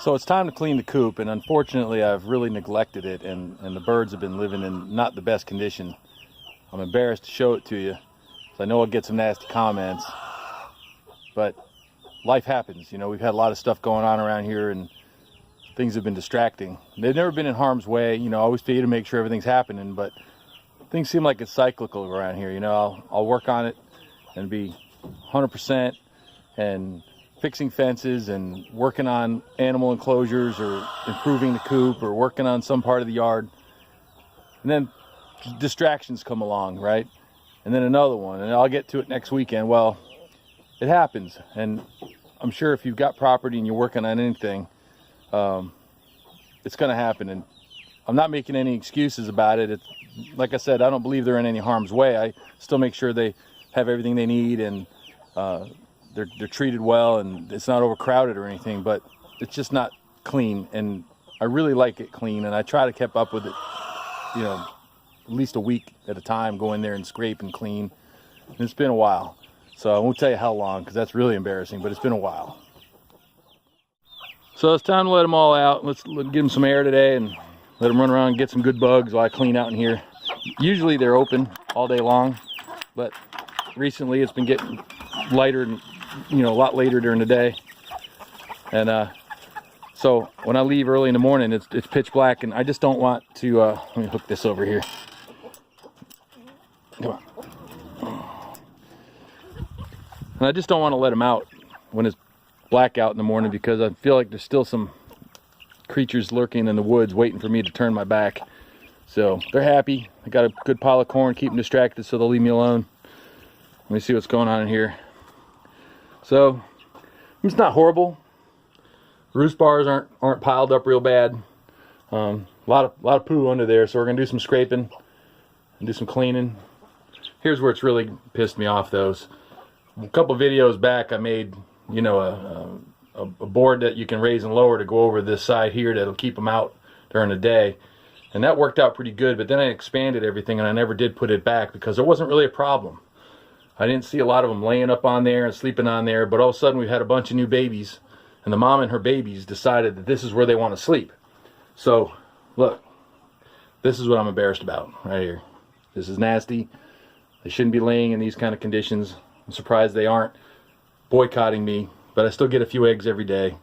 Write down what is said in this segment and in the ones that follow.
So it's time to clean the coop, and unfortunately I've really neglected it, and the birds have been living in not the best condition. I'm embarrassed to show it to you, so I know I'll get some nasty comments, but life happens. You know, we've had a lot of stuff going on around here, and things have been distracting. They've never been in harm's way. You know, I always feed to make sure everything's happening, but things seem like it's cyclical around here. You know, I'll work on it and be 100% and fixing fences and working on animal enclosures or improving the coop or working on some part of the yard, and then distractions come along, right? And then another one, and I'll get to it next weekend. Well, it happens, and I'm sure if you've got property and you're working on anything, it's going to happen. And I'm not making any excuses about it. It's, like I said, I don't believe they're in any harm's way. I still make sure they have everything they need, and they're treated well, and it's not overcrowded or anything, but it's just not clean. And I really like it clean, and I try to keep up with it, you know, at least a week at a time, go in there and scrape and clean. And it's been a while, so I won't tell you how long because that's really embarrassing, but it's been a while. So it's time to let them all out. Let's give them some air today and let them run around and get some good bugs while I clean out in here. Usually they're open all day long, but recently it's been getting lighter and, you know, a lot later during the day. And so when I leave early in the morning, it's pitch black, and I just don't want to, let me hook this over here. Come on. And I just don't want to let them out when it's black out in the morning, because I feel like there's still some creatures lurking in the woods waiting for me to turn my back. So they're happy. I got a good pile of corn, keep them distracted so they'll leave me alone. Let me see what's going on in here. So it's not horrible. Roost bars aren't piled up real bad. A lot of poo under there, so we're gonna do some scraping and do some cleaning. Here's where it's really pissed me off, though. A couple videos back I made, you know, a board that you can raise and lower to go over this side here that'll keep them out during the day, and that worked out pretty good. But then I expanded everything, and I never did put it back because there wasn't really a problem. I didn't see a lot of them laying up on there and sleeping on there, but all of a sudden we had a bunch of new babies, and the mom and her babies decided that this is where they want to sleep. So look, this is what I'm embarrassed about right here. This is nasty. They shouldn't be laying in these kind of conditions. I'm surprised they aren't boycotting me, but I still get a few eggs every day.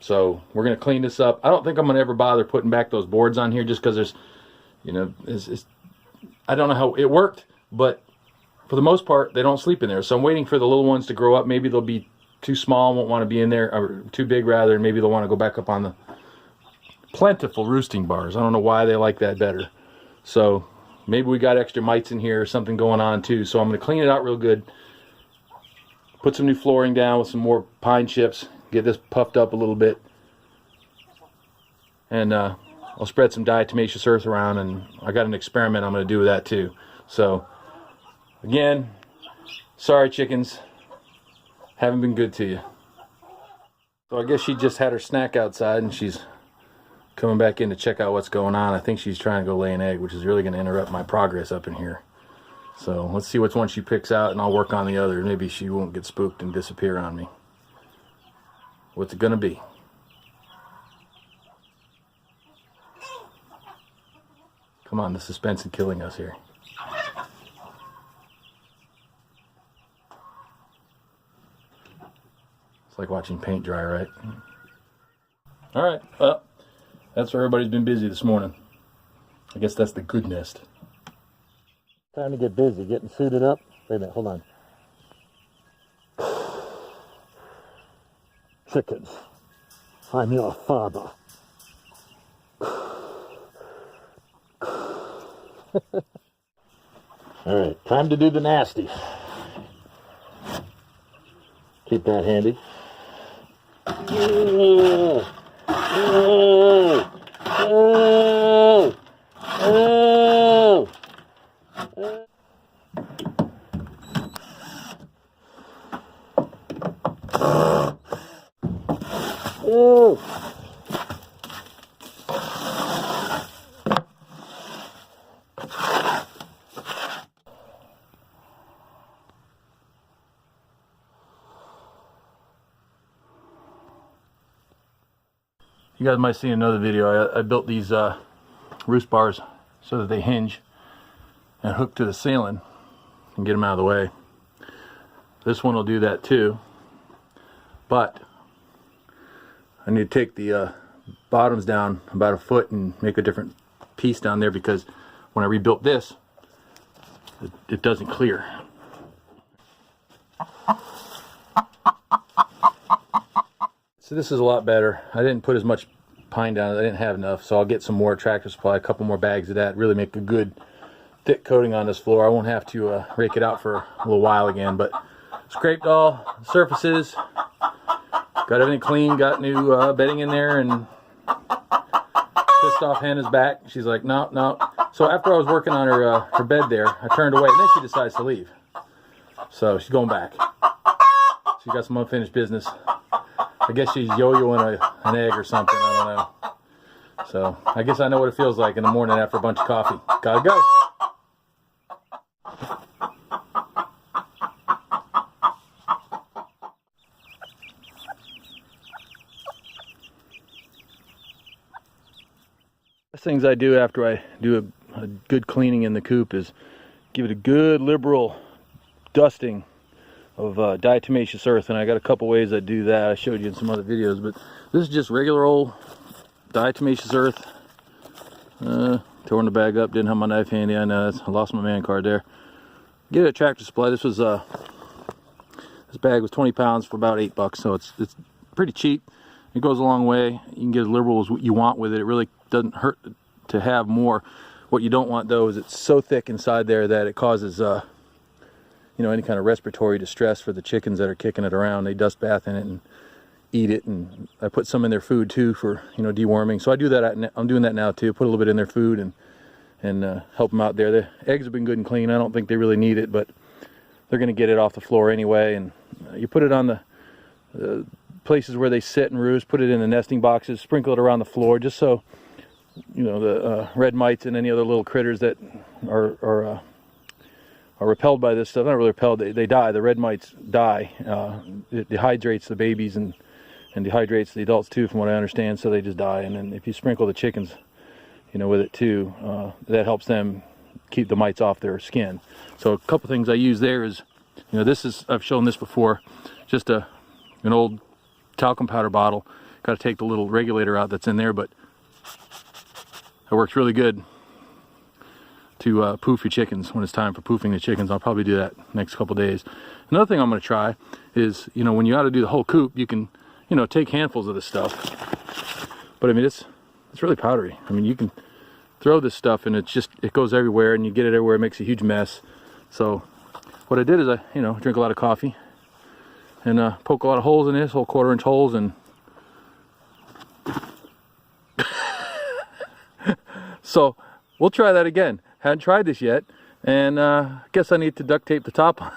So we're going to clean this up. I don't think I'm going to ever bother putting back those boards on here just because there's, you know, I don't know how it worked, but for the most part, they don't sleep in there. So I'm waiting for the little ones to grow up. Maybe they'll be too small, won't want to be in there, or too big rather, and maybe they'll want to go back up on the plentiful roosting bars. I don't know why they like that better. So maybe we got extra mites in here or something going on too. So I'm going to clean it out real good. Put some new flooring down with some more pine chips. Get this puffed up a little bit. And I'll spread some diatomaceous earth around, and I got an experiment I'm going to do with that too. So again, sorry chickens, haven't been good to you. So I guess she just had her snack outside, and she's coming back in to check out what's going on. I think she's trying to go lay an egg, which is really going to interrupt my progress up in here. So let's see which one she picks out, and I'll work on the other. Maybe she won't get spooked and disappear on me. What's it going to be? Come on, the suspense is killing us here. It's like watching paint dry, right? All right, well, that's where everybody's been busy this morning. I guess that's the good nest. Time to get busy, getting suited up. Wait a minute, hold on. Chickens, I'm your father. All right, time to do the nasty. Keep that handy. You guys might see in another video, I built these roost bars so that they hinge and hook to the ceiling and get them out of the way. This one will do that too, but I need to take the bottoms down about a foot and make a different piece down there, because when I rebuilt this, it doesn't clear. So this is a lot better. I didn't put as much pine down, I didn't have enough, so I'll get some more Tractor Supply, a couple more bags of that, really make a good thick coating on this floor. I won't have to rake it out for a little while again, but scraped all surfaces, got everything clean, got new bedding in there, and pissed off Hannah's back. She's like, no, no. So after I was working on her bed there, I turned away, and then she decides to leave. So she's going back. She got some unfinished business. I guess she's yo-yoing an egg or something, I don't know. So I guess I know what it feels like in the morning after a bunch of coffee. Gotta go. Things I do after I do a good cleaning in the coop is give it a good liberal dusting of diatomaceous earth, and I got a couple ways I do that. I showed you in some other videos, but this is just regular old diatomaceous earth. Torn the bag up, didn't have my knife handy. I know, I lost my man card there. Get it at Tractor Supply. This was this bag was 20 pounds for about $8, so it's pretty cheap. It goes a long way. You can get as liberal as you want with it. It really doesn't hurt to have more. What you don't want though is it's so thick inside there that it causes you know, any kind of respiratory distress for the chickens that are kicking it around. They dust bath in it and eat it, and I put some in their food too for, you know, deworming. So I do that. I'm doing that now too. Put a little bit in their food and help them out there. The eggs have been good and clean. I don't think they really need it, but they're going to get it off the floor anyway. And you put it on the places where they sit and roost. Put it in the nesting boxes. Sprinkle it around the floor, just so, you know, the red mites and any other little critters that are repelled by this stuff. Not really repelled, they die. The red mites die. It dehydrates the babies and dehydrates the adults too, from what I understand, so they just die. And then if you sprinkle the chickens, you know, with it too, that helps them keep the mites off their skin. So a couple things I use there is, you know, this is, I've shown this before, just an old talcum powder bottle. Got to take the little regulator out that's in there, but it works really good to poof your chickens when it's time for poofing the chickens. I'll probably do that next couple days. Another thing I'm going to try is, you know, when you ought to do the whole coop, you can, you know, take handfuls of this stuff. But I mean, it's really powdery. I mean, you can throw this stuff and it goes everywhere, and you get it everywhere. It makes a huge mess. So what I did is I, you know, drink a lot of coffee and poke a lot of holes in this, whole 1/4-inch holes, and so we'll try that again. Hadn't tried this yet, and guess I need to duct tape the top on.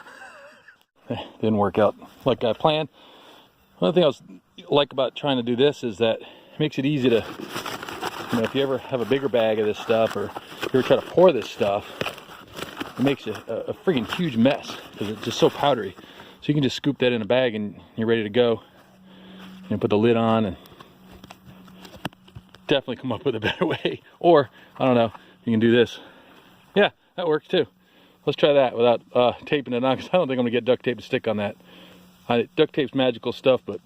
Didn't work out like I planned. Another thing I like about trying to do this is that it makes it easy to, you know, if you ever have a bigger bag of this stuff, or if you ever try to pour this stuff, it makes a freaking huge mess because it's just so powdery. So you can just scoop that in a bag and you're ready to go. And put the lid on and definitely come up with a better way. Or, I don't know, you can do this. Yeah, that works too. Let's try that without taping it on, because I don't think I'm gonna get duct tape to stick on that. Duct tape's magical stuff, but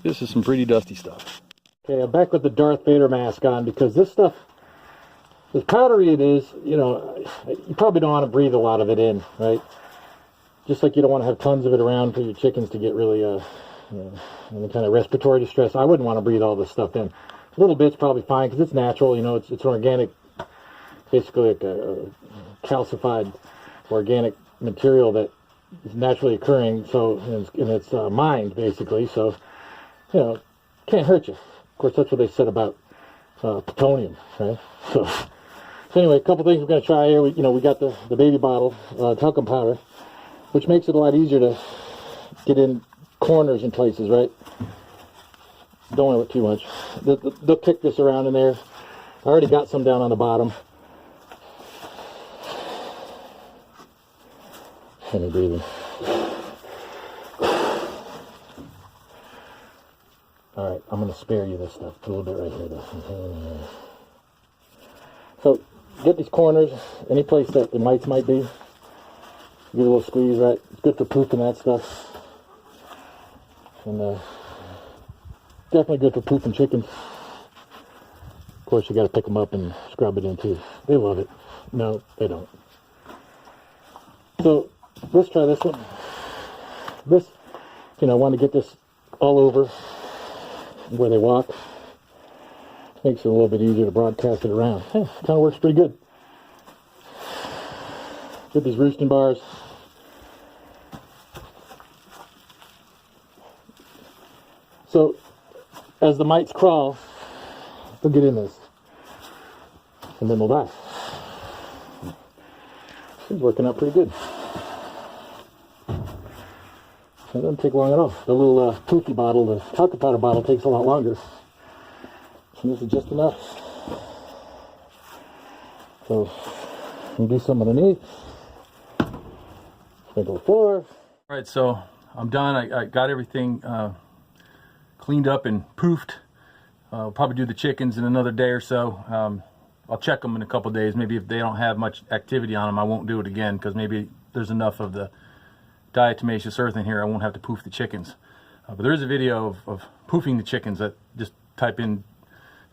this is some pretty dusty stuff. Okay, I'm back with the Darth Vader mask on, because this stuff, as powdery it is, you know, you probably don't want to breathe a lot of it in, right? Just like you don't want to have tons of it around for your chickens to get really, you know, any kind of respiratory distress. I wouldn't want to breathe all this stuff in. A little bit's probably fine, because it's natural, you know, it's an organic, basically like a calcified organic material that is naturally occurring, so, and it's mined, basically, so, you know, can't hurt you. Of course, that's what they said about plutonium, right? So anyway, a couple things we're going to try here. We got the baby bottle, talcum powder, which makes it a lot easier to get in corners and places, right? Don't want it too much. They'll kick this around in there. I already got some down on the bottom. Let me breathe in. All right, I'm going to spare you this stuff. Put a little bit right here, though. So, get these corners, any place that the mites might be. Give it a little squeeze, right? It's good for pooping that stuff. And definitely good for pooping chickens. Of course, you got to pick them up and scrub it in too. They love it. No, they don't. So, let's try this one. This, I want to get this all over where they walk. Makes it a little bit easier to broadcast it around. Hey, kind of works pretty good. Get these roosting bars. So, as the mites crawl, they'll get in this. And then they'll die. It's working out pretty good. It doesn't take long at all. The little poofy bottle, the talcum powder bottle, takes a lot longer. And this is just enough. So, you can do some underneath. Sprinkle the floor. All right, so I'm done. I got everything cleaned up and poofed. I'll probably do the chickens in another day or so. I'll check them in a couple days. Maybe if they don't have much activity on them, I won't do it again, because maybe there's enough of the diatomaceous earth in here I won't have to poof the chickens. But there is a video of poofing the chickens. That just type in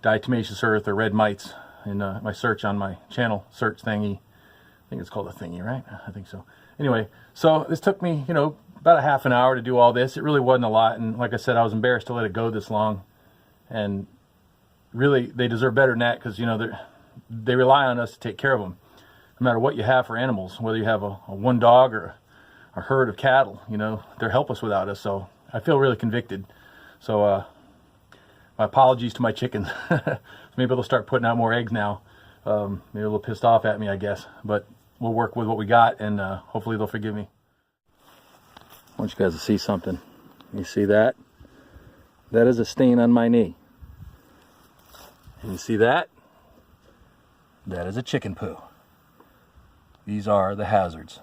diatomaceous earth or red mites in my search on my channel search thingy. I think it's called a thingy, right? I think so. Anyway, so this took me, about a half an hour to do all this. It really wasn't a lot, and like I said, I was embarrassed to let it go this long. And really, they deserve better than that, because they rely on us to take care of them. No matter what you have for animals, whether you have a one dog or a herd of cattle, they're helpless without us. So I feel really convicted. So my apologies to my chickens. Maybe they'll start putting out more eggs now. Maybe a little pissed off at me, I guess. But we'll work with what we got, and hopefully they'll forgive me. I want you guys to see something. You see that? That is a stain on my knee. And you see that? That is a chicken poo. These are the hazards.